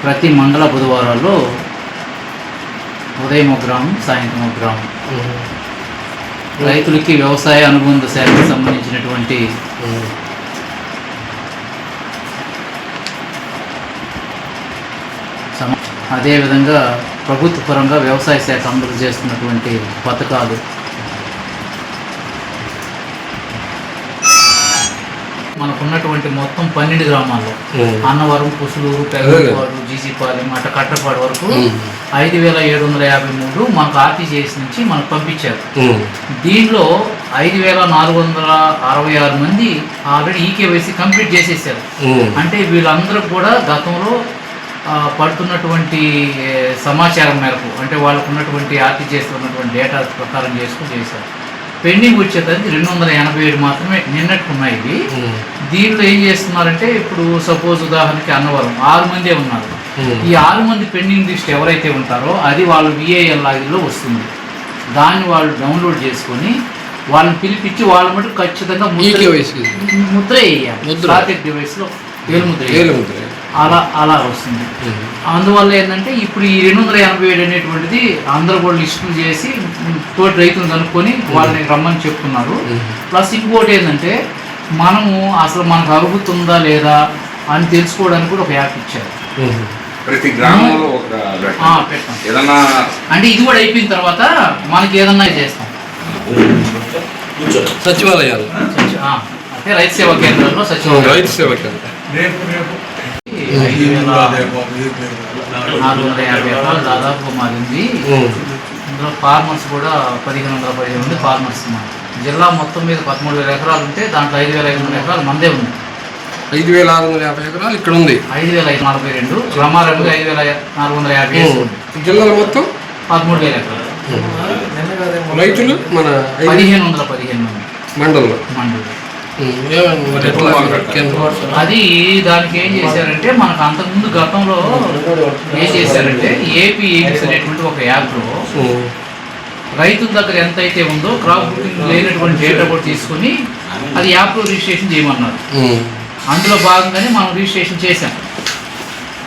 ప్రతి మంగళ బుధవారాల్లో ఉదయం ఒక గ్రామం, సాయంత్రం ఒక గ్రామం రైతులకి వ్యవసాయ అనుబంధ శాఖకు సంబంధించినటువంటి అదేవిధంగా ప్రభుత్వ పరంగా వ్యవసాయ శాఖ అమలు చేస్తున్నటువంటి పథకాలు, మనకున్నటువంటి మొత్తం 12 గ్రామాల్లో అన్నవరం, పుసులూరు, పెద్దపాడు, జీసీపాలెం, అట్ట కట్టపాడు వరకు 5753 మనకు ఆర్టీజీఎస్ నుంచి మనకు పంపించారు. దీనిలో 5466 మంది ఆల్రెడీ ఈకేవైసీ కంప్లీట్ చేసేసారు. అంటే వీళ్ళందరూ కూడా గతంలో పడుతున్నటువంటి సమాచారం మేరకు, అంటే వాళ్ళకు ఉన్నటువంటి ఆర్టీజీఎస్ ఉన్నటువంటి డేటా ప్రకారం చేసుకుని చేశారు. పెండింగ్ వచ్చేసరికి 287 మాత్రమే నిన్నట్టు ఉన్నాయి. ఇవి దీంట్లో ఏం చేస్తున్నారంటే, ఇప్పుడు సపోజ్ ఉదాహరణకి అన్నవరం 6 మందే ఉన్నారు. ఈ 6 మంది పెండింగ్ లిస్ట్ ఎవరైతే ఉంటారో అది వాళ్ళు విఏఎల్ లాగిన్లో వస్తుంది. దాన్ని వాళ్ళు డౌన్లోడ్ చేసుకొని వాళ్ళని పిలిపించి వాళ్ళ మటుకు ఖచ్చితంగా ముద్ర వేయాలి. స్టాటిక్ డివైస్లో వేలుముద్ర అలా వస్తుంది. అందువల్ల ఏంటంటే ఇప్పుడు ఈ 287 అనేటువంటిది అందరూ కూడా లిస్టులు చేసి తోటి రైతులు కనుక్కొని వాళ్ళని రమ్మని చెప్తున్నారు. ప్లస్ ఇంకోటి ఏంటంటే, మనము అసలు మనకు అరుగుతుందా లేదా అని తెలుసుకోవడానికి కూడా ఒక యాప్ ఇచ్చారు. ప్రతి గ్రామంలో పెట్టాం. అంటే ఇది కూడా అయిపోయిన తర్వాత మనకి ఏదన్నా చేస్తాం. సచివాలయాలు అంటే రైతు సేవా కేంద్రాల్లో సచివాలయం, రైతు సేవా కేంద్రం 5450 ఎకరాలు దాదాపు మారింది. ఇందులో ఫార్మర్స్ కూడా 1515 మంది ఫార్మర్స్. జిల్లా మొత్తం మీద 13,000 ఎకరాలు ఉంటే దాంట్లో 5,500 ఎకరాలు మందే ఉంది. 5,650 ఎకరాలు ఇక్కడ ఉంది. 5,542 రమారెడ్డి 5,450 జిల్లాలో మొత్తం 13,000 ఎకరాలు. రైతులు మన 1515 మంది మండలం. అది దానికి ఏం చేశారంటే, మనకు అంతకుముందు గతంలో ఏం చేశారంటే, ఏపీ ఎయిమ్స్ అనేటువంటి ఒక యాప్లో రైతుల దగ్గర ఎంత అయితే ఉందో క్రాప్ బుకింగ్ లేనటువంటి డేటా కూడా తీసుకుని అది యాప్లో రిజిస్ట్రేషన్ చేయమన్నారు. అందులో భాగంగానే మనం రిజిస్ట్రేషన్ చేశాం.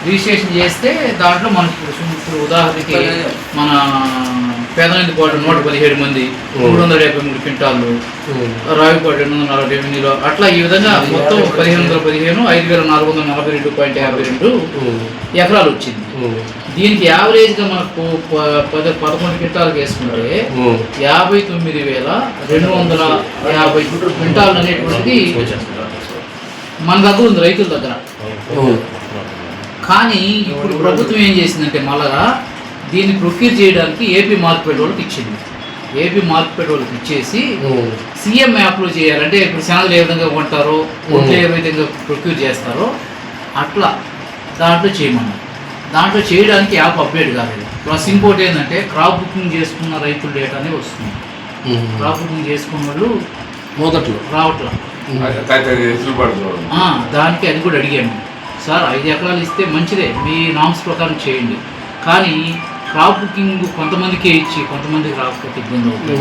రిజిస్ట్రేషన్ చేస్తే దాంట్లో మనకు ఇప్పుడు ఉదాహరణకి మన పేదనందిపాడు 117 మంది 373 క్వింటాళ్ళు, రావిపాడు 248, అట్లా ఈ విధంగా మొత్తం 1515 5,442.52 ఎకరాలు వచ్చింది. దీనికి యావరేజ్గా మనకు 11 క్వింటాలకు వేసుకుంటే 59,250 క్వింటాలు అనేటువంటిది మన దగ్గర ఉంది, రైతుల దగ్గర. కానీ ఇప్పుడు ప్రభుత్వం ఏం చేసిందంటే, మళ్ళా దీన్ని ప్రొక్యూర్ చేయడానికి ఏపీ మార్కెట్ వాళ్ళకి ఇచ్చింది. ఏపీ మార్కెట్ వాళ్ళకి ఇచ్చేసి సీఎం యాప్లో చేయాలంటే, ఇప్పుడు శనగలు ఏ విధంగా కొంటారో, ఒడ్లు ఏ విధంగా ప్రొక్యూర్ చేస్తారో అట్లా దాంట్లో చేయమన్నారు. దాంట్లో చేయడానికి యాప్ అప్డేట్ కాలేదు. ప్లస్ ఇంకోటి ఏంటంటే, క్రాప్ బుకింగ్ చేసుకున్న రైతుల డేటానే వస్తుంది. క్రాప్ బుకింగ్ చేసుకున్న వాళ్ళు మొదట్లో రావట్లా. దానికి అది కూడా అడిగాను, సార్ 5 ఎకరాలు ఇస్తే మంచిదే, మీ నామ్స్ ప్రకారం చేయండి, కానీ క్రాప్ బుకింగ్ కొంతమందికే ఇచ్చి కొంతమందికి రాకపోతే ఇబ్బంది అవుతుంది.